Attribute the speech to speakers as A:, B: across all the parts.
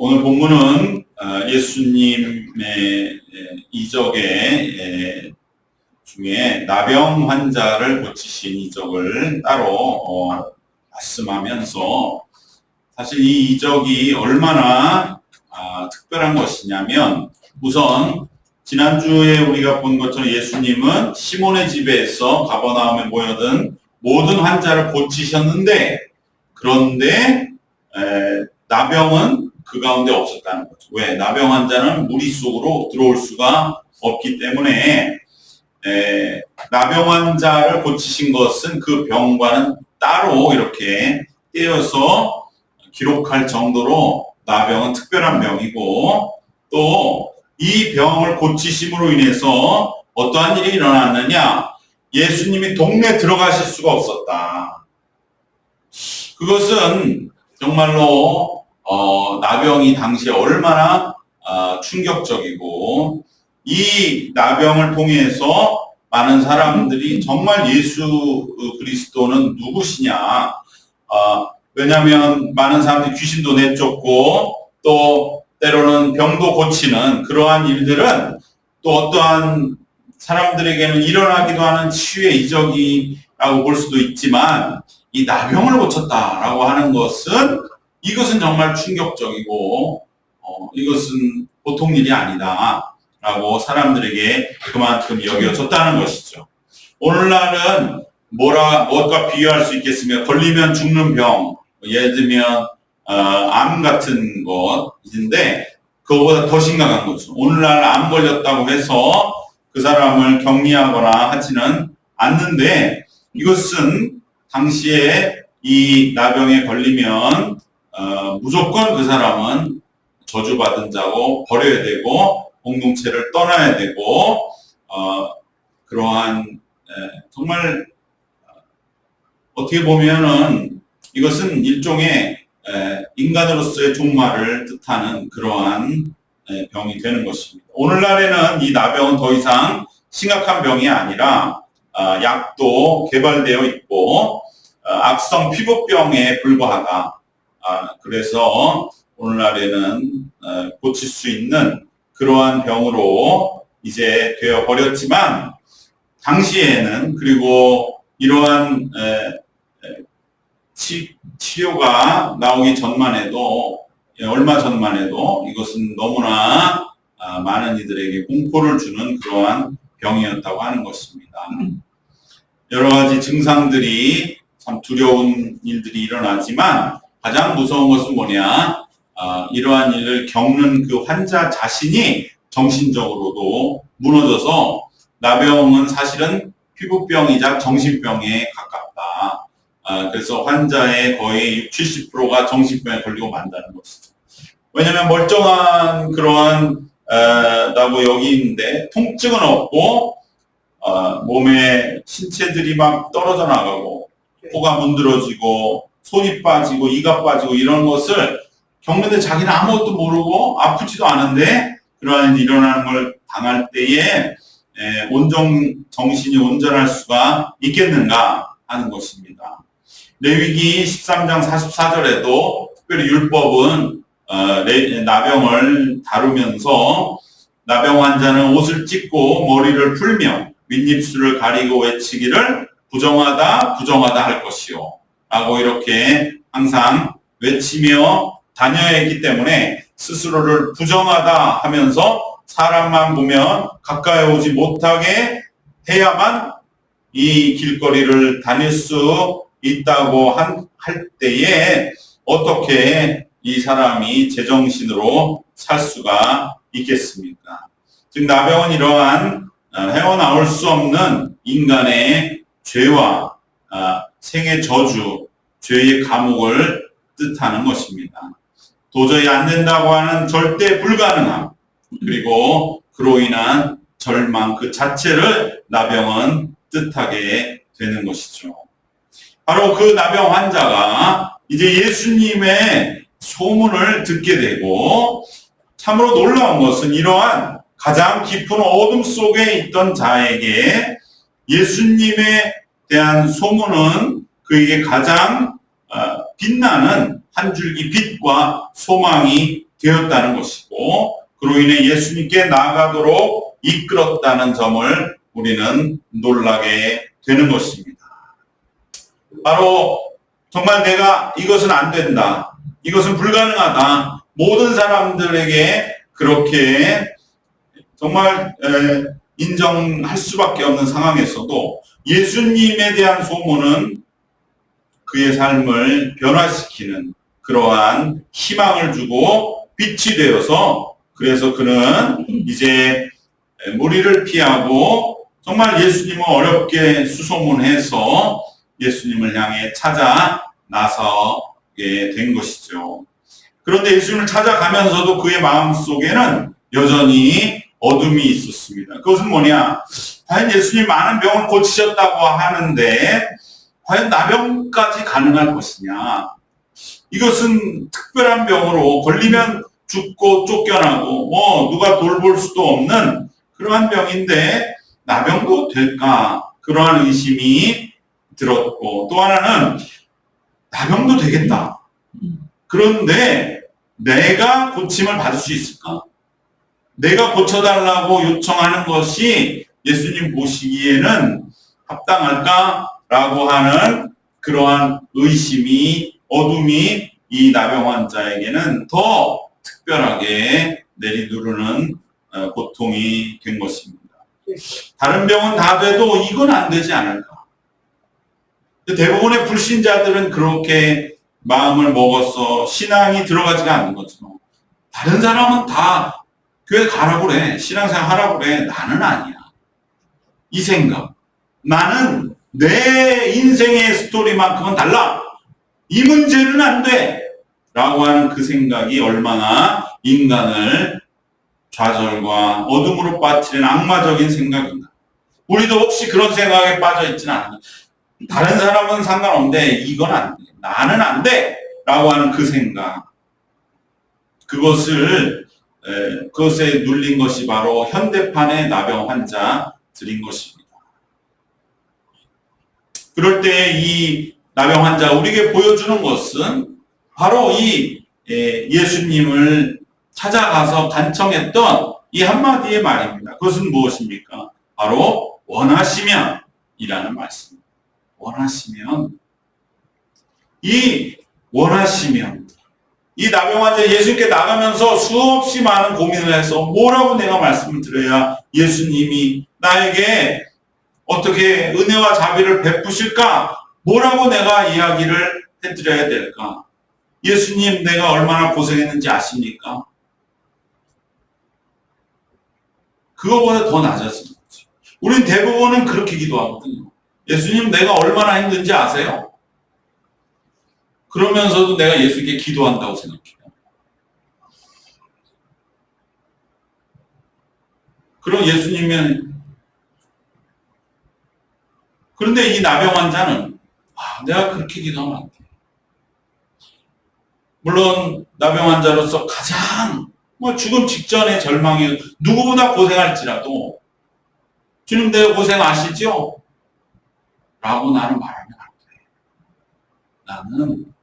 A: 오늘 본문은 예수님의 이적의 중에 나병 환자를 고치신 이적을 따로 말씀하면서 사실 이 이적이 얼마나 특별한 것이냐면, 우선 지난주에 우리가 본 것처럼 예수님은 시몬의 집에서 가버나움에 모여든 모든 환자를 고치셨는데, 그런데 나병은 그 가운데 없었다는 거죠. 왜? 나병 환자는 무리 속으로 들어올 수가 없기 때문에 나병 환자를 고치신 것은 그 병과는 따로 이렇게 떼어서 기록할 정도로 나병은 특별한 병이고, 또 이 병을 고치심으로 인해서 어떠한 일이 일어났느냐? 예수님이 동네에 들어가실 수가 없었다. 그것은 정말로 나병이 당시에 얼마나 충격적이고, 이 나병을 통해서 많은 사람들이 정말 예수 그리스도는 누구시냐, 왜냐하면 많은 사람들이 귀신도 내쫓고 또 때로는 병도 고치는 그러한 일들은 또 어떠한 사람들에게는 일어나기도 하는 치유의 이적이라고 볼 수도 있지만, 이 나병을 고쳤다라고 하는 것은, 이것은 정말 충격적이고 이것은 보통 일이 아니다라고 사람들에게 그만큼 여겨졌다는 것이죠. 오늘날은 뭐가 비유할 수 있겠으며, 걸리면 죽는 병, 예를 들면 암 같은 것인데 그거보다 더 심각한 거죠. 오늘날 암 걸렸다고 해서 그 사람을 격리하거나 하지는 않는데, 이것은 당시에 이 나병에 걸리면 무조건 그 사람은 저주받은 자고 버려야 되고 공동체를 떠나야 되고, 그러한 정말 어떻게 보면은 이것은 일종의 인간으로서의 종말을 뜻하는 그러한 병이 되는 것입니다. 오늘날에는 이 나병은 더 이상 심각한 병이 아니라 약도 개발되어 있고 악성 피부병에 불과하다. 그래서 오늘날에는 고칠 수 있는 그러한 병으로 이제 되어 버렸지만, 당시에는, 그리고 이러한 치료가 나오기 전만 해도, 얼마 전만 해도 이것은 너무나 많은 이들에게 공포를 주는 그러한 병이었다고 하는 것입니다. 여러 가지 증상들이 참 두려운 일들이 일어나지만, 가장 무서운 것은 뭐냐? 이러한 일을 겪는 그 환자 자신이 정신적으로도 무너져서, 나병은 사실은 피부병이자 정신병에 가깝다. 그래서 환자의 거의 70%가 정신병에 걸리고 만다는 것이죠. 왜냐하면 멀쩡한 그러한 라고 여기는데 통증은 없고 몸에 신체들이 막 떨어져 나가고 코가 문드러지고 손이 빠지고 이가 빠지고 이런 것을 겪는데 자기는 아무것도 모르고 아프지도 않은데, 그러한 일이 일어나는 걸 당할 때에 정신이 온전할 수가 있겠는가 하는 것입니다. 레위기 13장 44절에도 특별히 율법은 나병을 다루면서, 나병 환자는 옷을 찢고 머리를 풀며 윗입술을 가리고 외치기를 부정하다 부정하다 할 것이요 라고 이렇게 항상 외치며 다녀야 했기 때문에, 스스로를 부정하다 하면서 사람만 보면 가까이 오지 못하게 해야만 이 길거리를 다닐 수 있다고 할 때에 어떻게 이 사람이 제정신으로 살 수가 있겠습니까? 즉 나병은 이러한 헤어나올 수 없는 인간의 죄와 생의 저주, 죄의 감옥을 뜻하는 것입니다. 도저히 안 된다고 하는 절대 불가능함, 그리고 그로 인한 절망 그 자체를 나병은 뜻하게 되는 것이죠. 바로 그 나병 환자가 이제 예수님의 소문을 듣게 되고, 참으로 놀라운 것은 이러한 가장 깊은 어둠 속에 있던 자에게 예수님에 대한 소문은 그에게 가장 빛나는 한 줄기 빛과 소망이 되었다는 것이고 그로 인해 예수님께 나아가도록 이끌었다는 점을 우리는 놀라게 되는 것입니다. 바로 정말 내가 이것은 안 된다, 이것은 불가능하다, 모든 사람들에게 그렇게 정말 인정할 수밖에 없는 상황에서도 예수님에 대한 소문은 그의 삶을 변화시키는 그러한 희망을 주고 빛이 되어서, 그래서 그는 이제 무리를 피하고 정말 예수님을 어렵게 수소문해서 예수님을 향해 찾아 나서게 된 것이죠. 그런데 예수님을 찾아가면서도 그의 마음속에는 여전히 어둠이 있었습니다. 그것은 뭐냐? 과연 예수님 많은 병을 고치셨다고 하는데 과연 나병까지 가능할 것이냐? 이것은 특별한 병으로 걸리면 죽고 쫓겨나고 누가 돌볼 수도 없는 그러한 병인데 나병도 될까? 그러한 의심이 들었고, 또 하나는 나병도 되겠다. 그런데 내가 고침을 받을 수 있을까? 내가 고쳐달라고 요청하는 것이 예수님 보시기에는 합당할까라고 하는 그러한 의심이, 어둠이 이 나병 환자에게는 더 특별하게 내리누르는 고통이 된 것입니다. 다른 병은 다 돼도 이건 안 되지 않을까? 대부분의 불신자들은 그렇게 마음을 먹어서 신앙이 들어가지가 않는 거죠. 다른 사람은 다 교회 가라고 그래, 신앙생활 하라고 그래, 나는 아니야. 이 생각. 나는 내 인생의 스토리만큼은 달라. 이 문제는 안 돼. 라고 하는 그 생각이 얼마나 인간을 좌절과 어둠으로 빠뜨리는 악마적인 생각인가. 우리도 혹시 그런 생각에 빠져 있지는 않은가. 다른 사람은 상관없는데 이건 안 돼. 나는 안 돼. 라고 하는 그 생각. 그것에 눌린 것이 바로 현대판의 나병 환자들인 것입니다. 그럴 때 이 나병 환자 우리에게 보여주는 것은 바로 이 예수님을 찾아가서 간청했던 이 한마디의 말입니다. 그것은 무엇입니까? 바로 원하시면 이라는 말씀입니다. 원하시면, 이 나병 환자 예수님께 나가면서 수없이 많은 고민을 해서 뭐라고 내가 말씀을 드려야 예수님이 나에게 어떻게 은혜와 자비를 베푸실까? 뭐라고 내가 이야기를 해드려야 될까? 예수님, 내가 얼마나 고생했는지 아십니까? 그거보다 더 낮아지는 거죠. 우린 대부분은 그렇게 기도하거든요. 예수님, 내가 얼마나 힘든지 아세요? 그러면서도 내가 예수님께 기도한다고 생각해요. 그럼 예수님은, 그런데 이 나병 환자는 내가 그렇게 기도하면 안 돼. 물론 나병 환자로서 가장 죽음 직전의 절망이 누구보다 고생할지라도 주님, 내가 고생 아시죠? 라고 나는 말하면 안 돼. 나는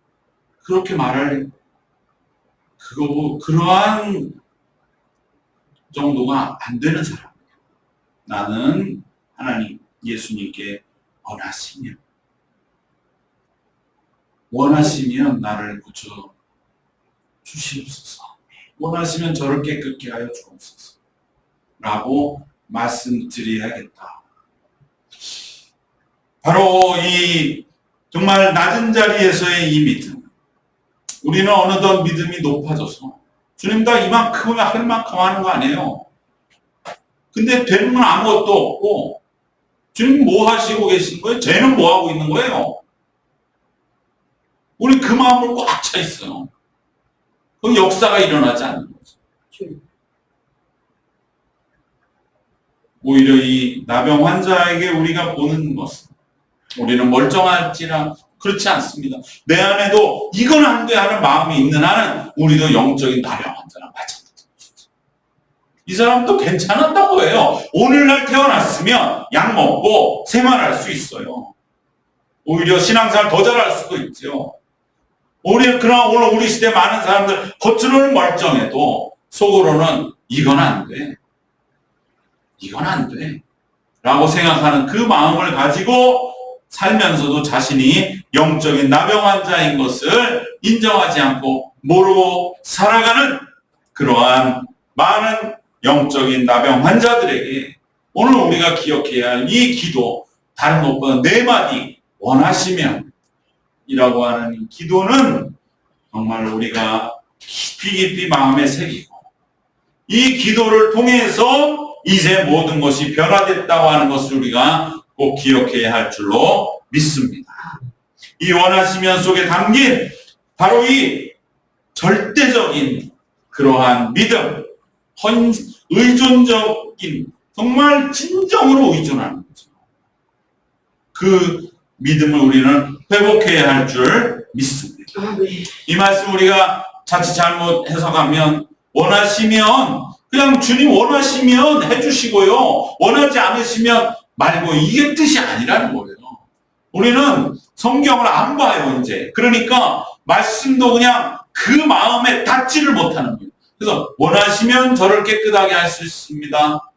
A: 그렇게 말할 그러한 정도가 안 되는 사람이야. 나는 하나님, 예수님께 원하시면 나를 고쳐 주시옵소서. 원하시면 저를 깨끗게 하여 주옵소서. 라고 말씀드려야겠다. 바로 이 정말 낮은 자리에서의 이 믿음. 우리는 어느덧 믿음이 높아져서 주님 다 이만큼 할 만큼 하는 거 아니에요. 근데 되는 건 아무것도 없고 주님 뭐 하시고 계신 거예요? 쟤는 뭐 하고 있는 거예요? 우리 그 마음으로 꽉 차 있어요. 그럼 역사가 일어나지 않는 거죠. 오히려 이 나병 환자에게 우리가 보는 것은, 우리는 멀쩡할지라 그렇지 않습니다. 내 안에도 이건 안 돼 하는 마음이 있는 한은 우리도 영적인 나병 환자랑 마찬가지입니다. 이 사람도 괜찮았다고 해요. 오늘날 태어났으면 약 먹고 생활할 수 있어요. 오히려 신앙생활 더 잘할 수도 있죠. 그러나 오늘 우리 시대 많은 사람들 겉으로는 멀쩡해도 속으로는 이건 안 돼. 이건 안 돼. 라고 생각하는 그 마음을 가지고 살면서도 자신이 영적인 나병 환자인 것을 인정하지 않고 모르고 살아가는 그러한 많은 영적인 나병 환자들에게 오늘 우리가 기억해야 할 이 기도, 다른 것보다 4마디 원하시면 이라고 하는 이 기도는 정말 우리가 깊이 마음에 새기고 이 기도를 통해서 이제 모든 것이 변화됐다고 하는 것을 우리가 꼭 기억해야 할 줄로 믿습니다. 이 원하시면 속에 담긴 바로 이 절대적인 그러한 믿음, 의존적인 정말 진정으로 의존하는 거죠. 그 믿음을 우리는 회복해야 할 줄 믿습니다. 이 말씀 우리가 자칫 잘못 해석하면 원하시면 그냥 주님 원하시면 해주시고요. 원하지 않으시면 말고 이게 뜻이 아니라는 거예요. 우리는 성경을 안 봐요, 이제. 그러니까 말씀도 그냥 그 마음에 닿지를 못하는 거예요. 그래서 원하시면 저를 깨끗하게 할 수 있습니다.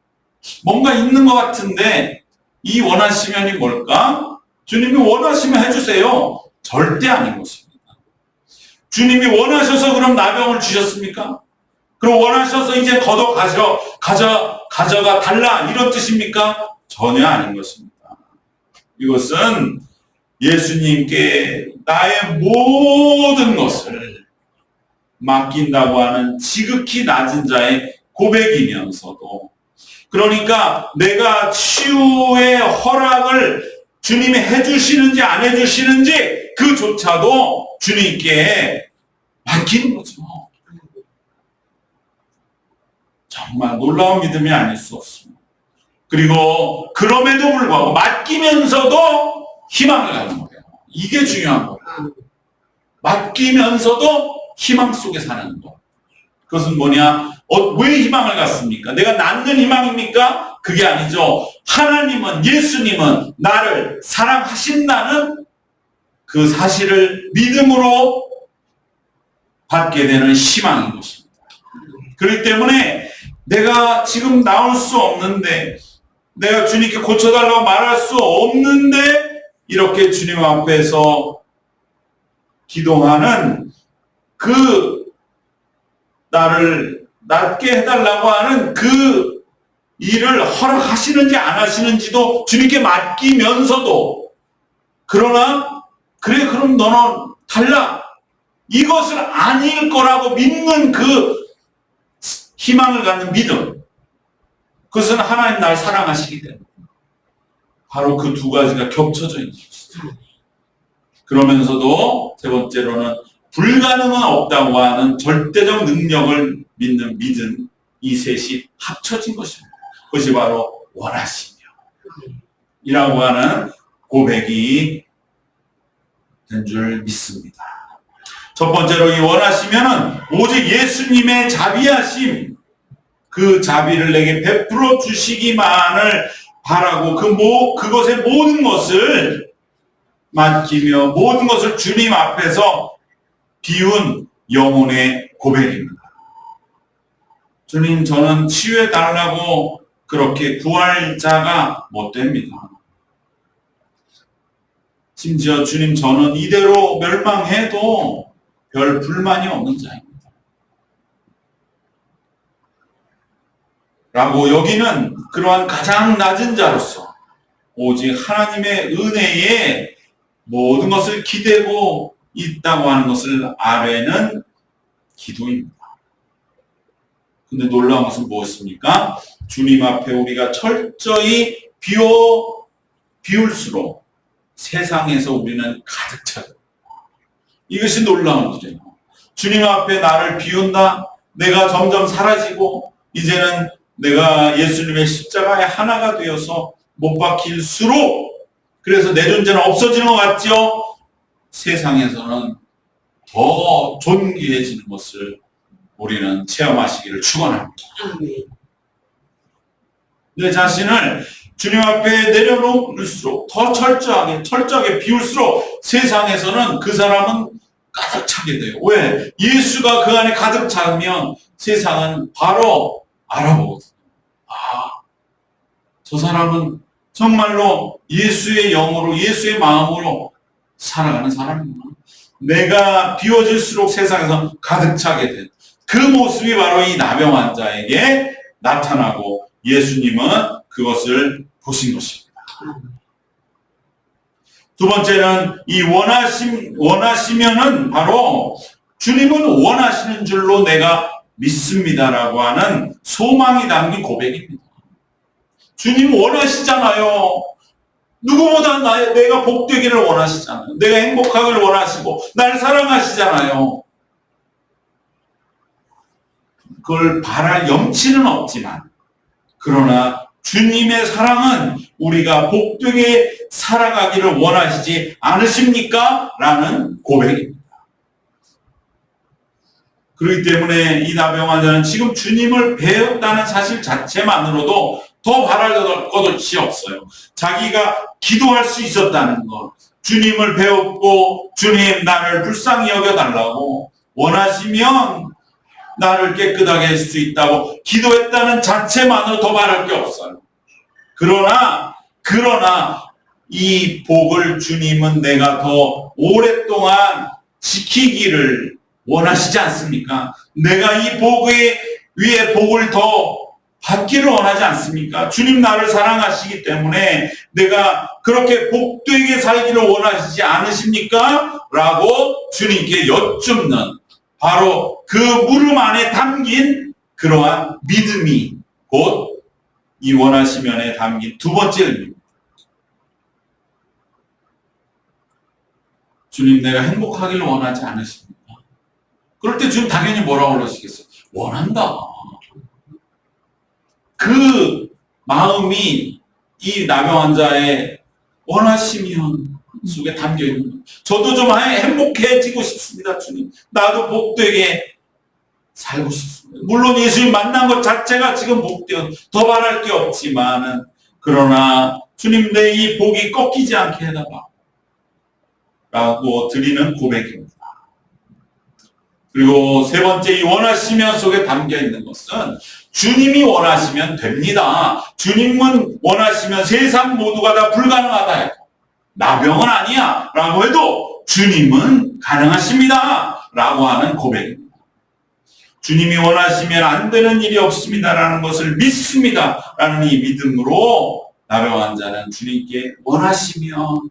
A: 뭔가 있는 것 같은데 이 원하시면이 뭘까? 주님이 원하시면 해주세요. 절대 아닌 것입니다. 주님이 원하셔서 그럼 나병을 주셨습니까? 그럼 원하셔서 이제 가져가 달라 이런 뜻입니까? 전혀 아닌 것입니다. 이것은 예수님께 나의 모든 것을 맡긴다고 하는 지극히 낮은 자의 고백이면서도 그러니까 내가 치유의 허락을 주님이 해주시는지 안 해주시는지 그조차도 주님께 맡기는 거죠. 정말 놀라운 믿음이 아닐 수 없습니다. 그리고 그럼에도 불구하고 맡기면서도 희망을 갖는 거예요. 이게 중요한 거예요. 맡기면서도 희망 속에 사는 것. 그것은 뭐냐? 왜 희망을 갖습니까? 내가 낳는 희망입니까? 그게 아니죠. 하나님은, 예수님은 나를 사랑하신다는 그 사실을 믿음으로 받게 되는 희망인 것입니다. 그렇기 때문에 내가 지금 나올 수 없는데, 내가 주님께 고쳐달라고 말할 수 없는데, 이렇게 주님 앞에서 기도하는 그 나를 낫게 해달라고 하는 그 일을 허락하시는지 안 하시는지도 주님께 맡기면서도 그러나 그래 그럼 너는 달라 이것을 아닐 거라고 믿는 그 희망을 갖는 믿음 그것은 하나님 날 사랑하시기 때문에 바로 그 두 가지가 겹쳐져 있는 것이죠. 그러면서도 세 번째로는 불가능은 없다고 하는 절대적 능력을 믿는 믿음 이 셋이 합쳐진 것입니다. 그것이 바로 원하시며 이라고 하는 고백이 된 줄 믿습니다. 첫 번째로 이 원하시면은 오직 예수님의 자비하심 그 자비를 내게 베풀어 주시기만을 바라고 그것의 모든 것을 맡기며 모든 것을 주님 앞에서 비운 영혼의 고백입니다. 주님 저는 치유해 달라고 그렇게 구할 자가 못 됩니다. 심지어 주님 저는 이대로 멸망해도 별 불만이 없는 자입니다. 라고 여기는 그러한 가장 낮은 자로서 오직 하나님의 은혜에 모든 것을 기대고 있다고 하는 것을 아뢰는 기도입니다. 근데 놀라운 것은 무엇입니까? 주님 앞에 우리가 철저히 비울수록 세상에서 우리는 가득 차요. 이것이 놀라운 일이에요. 주님 앞에 나를 비운다. 내가 점점 사라지고 이제는 내가 예수님의 십자가에 하나가 되어서 못 박힐수록 그래서 내 존재는 없어지는 것 같죠? 세상에서는 더 존귀해지는 것을 우리는 체험하시기를 축원합니다. 내 자신을 주님 앞에 내려놓을수록 더 철저하게 비울수록 세상에서는 그 사람은 가득 차게 돼요. 왜? 예수가 그 안에 가득 차면 세상은 바로 알아보거든요. 아, 저 사람은 정말로 예수의 영으로, 예수의 마음으로 살아가는 사람이구나. 내가 비워질수록 세상에서 가득 차게 된 그 모습이 바로 이 나병 환자에게 나타나고 예수님은 그것을 보신 것입니다. 두 번째는 이 원하시면은 바로 주님은 원하시는 줄로 내가 믿습니다라고 하는 소망이 담긴 고백입니다. 주님 원하시잖아요. 누구보다 내가 복되기를 원하시잖아요. 내가 행복하기를 원하시고 날 사랑하시잖아요. 그걸 바랄 염치는 없지만 그러나 주님의 사랑은 우리가 복되게 살아가기를 원하시지 않으십니까? 라는 고백입니다. 그렇기 때문에 이 나병 환자는 지금 주님을 배웠다는 사실 자체만으로도 더 바랄 것이 없어요. 자기가 기도할 수 있었다는 것, 주님을 배웠고 주님 나를 불쌍히 여겨달라고 원하시면 나를 깨끗하게 할 수 있다고 기도했다는 자체만으로 더 바랄 게 없어요. 그러나 이 복을 주님은 내가 더 오랫동안 지키기를 원하시지 않습니까? 내가 이 복의 위에 복을 더 받기를 원하지 않습니까? 주님 나를 사랑하시기 때문에 내가 그렇게 복되게 살기를 원하시지 않으십니까? 라고 주님께 여쭙는 바로 그 물음 안에 담긴 그러한 믿음이 곧 이 원하시면에 담긴 두 번째 의미입니다. 주님 내가 행복하기를 원하지 않으십니까? 그럴 때 주님 당연히 뭐라고 그러시겠어요? 원한다. 그 마음이 이 나병 환자의 원하시면 속에 담겨 있는 거예요. 저도 좀 행복해지고 싶습니다, 주님. 나도 복되게 살고 싶습니다. 물론 예수님 만난 것 자체가 지금 복되어 더 바랄 게 없지만은 그러나 주님 내 이 복이 꺾이지 않게 해달라 라고 드리는 고백입니다. 그리고 세 번째 이 원하시면 속에 담겨 있는 것은 주님이 원하시면 됩니다. 주님은 원하시면 세상 모두가 다 불가능하다 해도 나병은 아니야 라고 해도 주님은 가능하십니다 라고 하는 고백입니다. 주님이 원하시면 안 되는 일이 없습니다 라는 것을 믿습니다 라는 이 믿음으로 나병 환자는 주님께 원하시면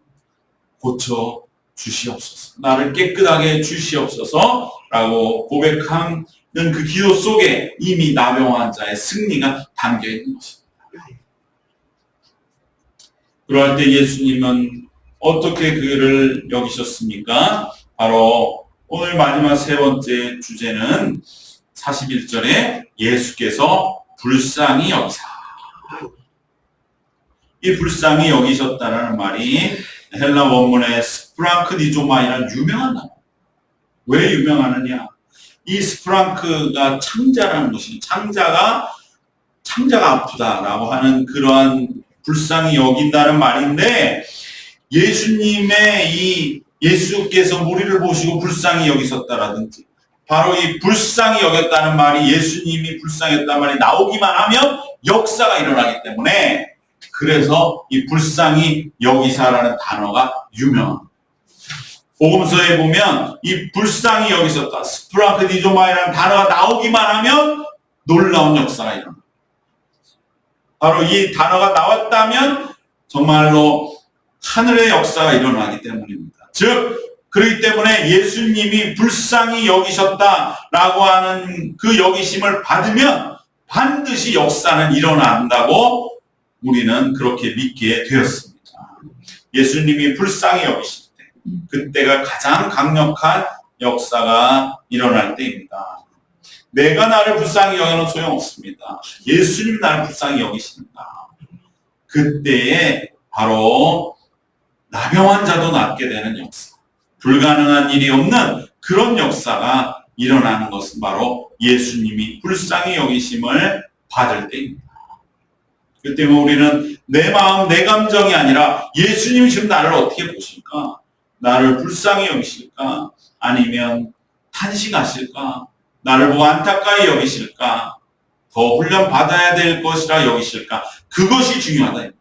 A: 고쳐 주시옵소서, 나를 깨끗하게 주시옵소서 라고 고백하는 그 기도 속에 이미 나병 환자의 승리가 담겨 있는 것입니다. 그럴 때 예수님은 어떻게 그를 여기셨습니까? 바로 오늘 마지막 세 번째 주제는 41절에 예수께서 불쌍히 여기사. 이 불쌍히 여기셨다는 말이 헬라 원문의 스프랑크디조마이라는 유명한 단어. 왜 유명하느냐? 이 스프랑크가 창자라는 것이 창자가 아프다라고 하는 그러한 불쌍히 여긴다는 말인데 예수께서 우리를 보시고 불쌍히 여기셨다라든지 바로 이 불쌍히 여겼다는 말이 예수님이 불쌍했다는 말이 나오기만 하면 역사가 일어나기 때문에 그래서 이 불쌍히 여기사라는 단어가 유명합니다. 복음서에 보면 이 불쌍히 여기셨다, 스프랑크디조마이라는 단어가 나오기만 하면 놀라운 역사가 일어납니다. 바로 이 단어가 나왔다면 정말로 하늘의 역사가 일어나기 때문입니다. 즉 그렇기 때문에 예수님이 불쌍히 여기셨다라고 하는 그 여기심을 받으면 반드시 역사는 일어난다고 우리는 그렇게 믿게 되었습니다. 예수님이 불쌍히 여기실 때 그때가 가장 강력한 역사가 일어날 때입니다. 내가 나를 불쌍히 여기는 소용없습니다. 예수님 나를 불쌍히 여기십니다. 그때에 바로 나병 환자도 낫게 되는 역사, 불가능한 일이 없는 그런 역사가 일어나는 것은 바로 예수님이 불쌍히 여기심을 받을 때입니다. 그 때문에 우리는 내 마음, 내 감정이 아니라 예수님이 지금 나를 어떻게 보실까? 나를 불쌍히 여기실까? 아니면 탄식하실까? 나를 보고 안타까이 여기실까? 더 훈련 받아야 될 것이라 여기실까? 그것이 중요하다.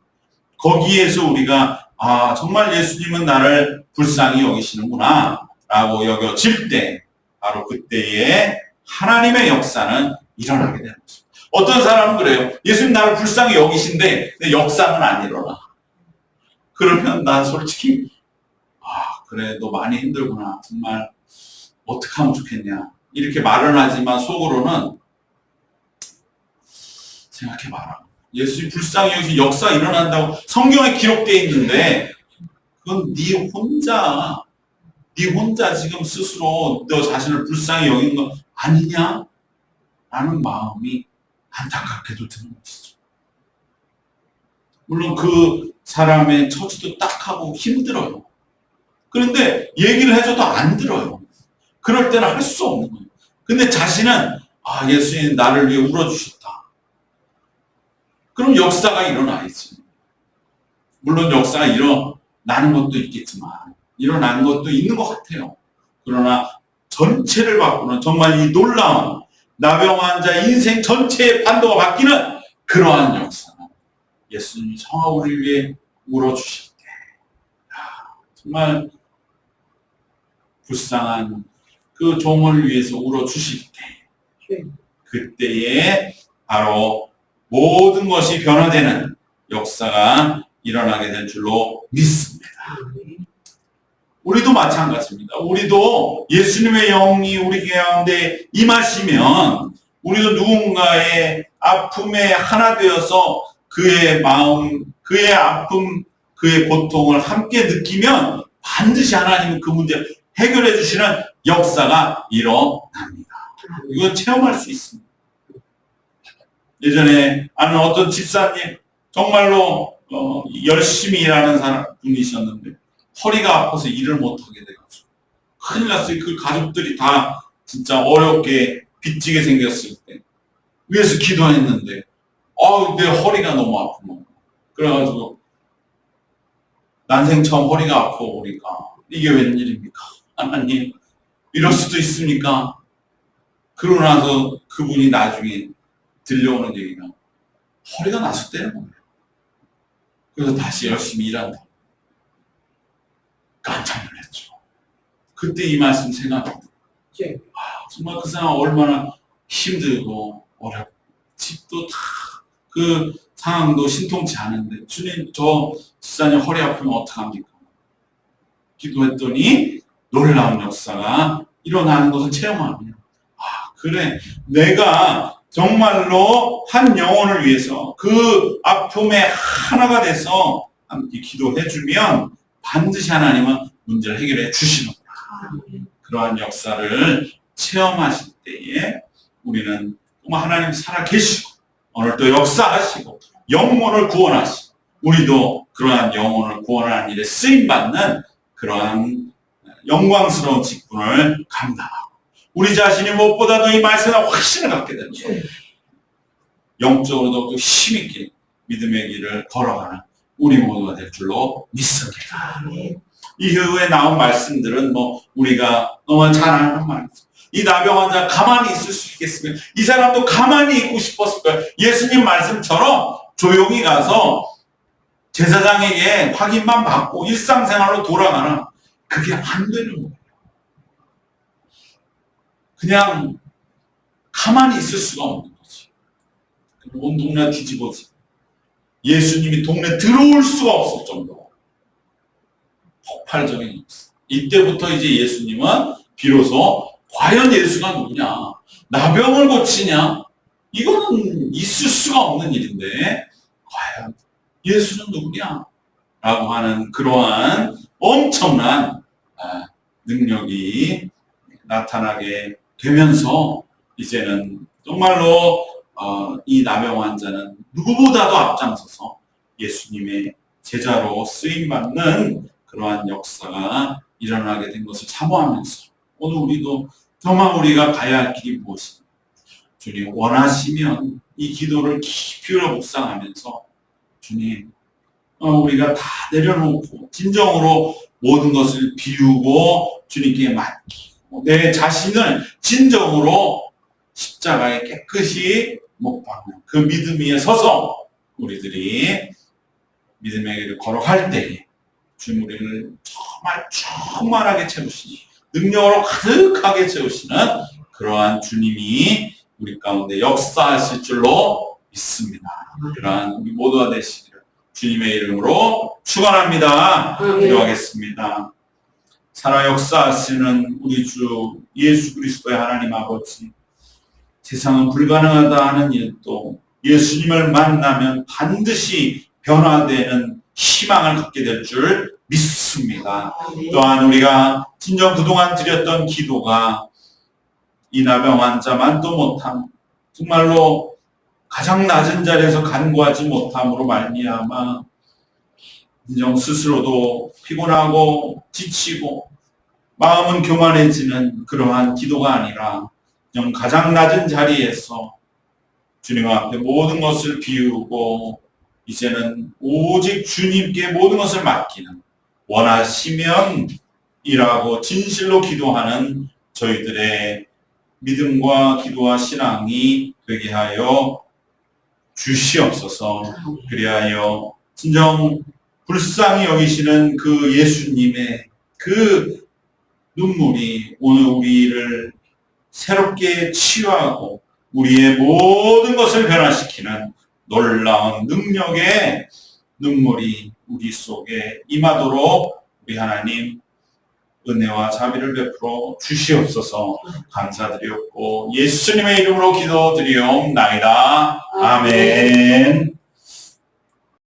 A: 거기에서 우리가 정말 예수님은 나를 불쌍히 여기시는구나 라고 여겨질 때 바로 그때에 하나님의 역사는 일어나게 되는 것입니다. 어떤 사람은 그래요. 예수님 나를 불쌍히 여기신데 역사는 안 일어나. 그러면 난 솔직히 그래 너 많이 힘들구나. 정말 어떻게 하면 좋겠냐. 이렇게 말은 하지만 속으로는 생각해봐라. 예수님 불쌍히 여기신 역사 일어난다고 성경에 기록되어 있는데 그건 네 혼자 지금 스스로 너 자신을 불쌍히 여긴 거 아니냐? 라는 마음이 안타깝게도 드는 것이죠. 물론 그 사람의 처지도 딱하고 힘들어요. 그런데 얘기를 해줘도 안 들어요. 그럴 때는 할 수 없는 거예요. 근데 자신은 예수님 나를 위해 울어주셨다. 그럼 역사가 일어나야지. 물론 역사가 일어나는 것도 있겠지만 일어나는 것도 있는 것 같아요. 그러나 전체를 바꾸는 정말 이 놀라운 나병 환자 인생 전체의 판도가 바뀌는 그러한 역사는 예수님이 정말 우리를 위해 울어주실 때 정말 불쌍한 그 종을 위해서 울어주실 때 그때에 바로 모든 것이 변화되는 역사가 일어나게 될 줄로 믿습니다. 우리도 마찬가지입니다. 우리도 예수님의 영이 우리 가운데 임하시면 우리도 누군가의 아픔에 하나 되어서 그의 마음, 그의 아픔, 그의 고통을 함께 느끼면 반드시 하나님은 그 문제를 해결해 주시는 역사가 일어납니다. 이건 체험할 수 있습니다. 예전에 아는 어떤 집사님 정말로 열심히 일하는 분이셨는데 허리가 아파서 일을 못하게 돼가지고 큰일 났어요. 그 가족들이 다 진짜 어렵게 빚지게 생겼을 때 위에서 기도했는데 내 허리가 너무 아픈 거야. 그래가지고 난생 처음 허리가 아파 보니까 이게 웬일입니까? 하나님 이럴 수도 있습니까? 그러고 나서 그분이 나중에 들려오는 얘기가 허리가 나섰다는 거예요. 그래서 다시 열심히 일한다. 깜짝 놀랐죠. 그때 이 말씀 생각합니다. 정말 그 사람 얼마나 힘들고 어렵고 집도 다 그 상황도 신통치 않은데 주님 저 집사님 허리 아프면 어떡합니까? 기도했더니 놀라운 역사가 일어나는 것을 체험하면 그래 내가 정말로 한 영혼을 위해서 그 아픔에 하나가 돼서 함께 기도해주면 반드시 하나님은 문제를 해결해 주시는구나. 그러한 역사를 체험하실 때에 우리는 정말 하나님 살아계시고 오늘 또 역사하시고 영혼을 구원하시고 우리도 그러한 영혼을 구원하는 일에 쓰임받는 그러한 영광스러운 직분을 감당하고 우리 자신이 무엇보다도 이 말씀에 확신을 갖게 되는 거예요. 영적으로도 힘있게 믿음의 길을 걸어가는 우리 모두가 될 줄로 믿습니다. 이후에 나온 말씀들은 우리가 너무 잘 아는 말이죠. 이 나병 환자 가만히 있을 수 있겠으면 이 사람도 가만히 있고 싶었을 거예요. 예수님 말씀처럼 조용히 가서 제사장에게 확인만 받고 일상생활로 돌아가나 그게 안 되는 거예요. 그냥 가만히 있을 수가 없는 거지. 온 동네 뒤집어지. 예수님이 동네 들어올 수가 없을 정도로 폭발적인 역사. 이때부터 이제 예수님은 비로소 과연 예수가 누구냐? 나병을 고치냐? 이거는 있을 수가 없는 일인데 과연 예수는 누구냐? 라고 하는 그러한 엄청난 능력이 나타나게 되면서 이제는 정말로 이 나병 환자는 누구보다도 앞장서서 예수님의 제자로 쓰임받는 그러한 역사가 일어나게 된 것을 사모하면서 오늘 우리도 정말 우리가 가야 할 길이 무엇인가? 주님 원하시면 이 기도를 깊이 묵상하면서 주님 우리가 다 내려놓고 진정으로 모든 것을 비우고 주님께 맡기고 내 자신을 진정으로 십자가에 깨끗이 못 박는 그 믿음 위에 서서 우리들이 믿음의 길을 걸어갈 때에 주님 우리를 정말 충만하게 채우시니 능력으로 가득하게 채우시는 그러한 주님이 우리 가운데 역사하실 줄로 믿습니다. 그러한 우리 모두가 되시기를 주님의 이름으로 축원합니다. 기도하겠습니다. 살아 역사하시는 우리 주 예수 그리스도의 하나님 아버지, 세상은 불가능하다 하는 일도 예수님을 만나면 반드시 변화되는 희망을 갖게 될 줄 믿습니다. 또한 우리가 진정 그동안 드렸던 기도가 이나병 환자만도 못함, 정말로 가장 낮은 자리에서 간구하지 못함으로 말미암아 진정 스스로도 피곤하고 지치고 마음은 교만해지는 그러한 기도가 아니라 그냥 가장 낮은 자리에서 주님 앞에 모든 것을 비우고 이제는 오직 주님께 모든 것을 맡기는, 원하시면 이라고 진실로 기도하는 저희들의 믿음과 기도와 신앙이 되게 하여 주시옵소서. 그리하여 진정 불쌍히 여기시는 그 예수님의 그 눈물이 오늘 우리를 새롭게 치유하고 우리의 모든 것을 변화시키는 놀라운 능력의 눈물이 우리 속에 임하도록 우리 하나님 은혜와 자비를 베풀어 주시옵소서. 감사드리옵고 예수님의 이름으로 기도드리옵나이다. 아멘.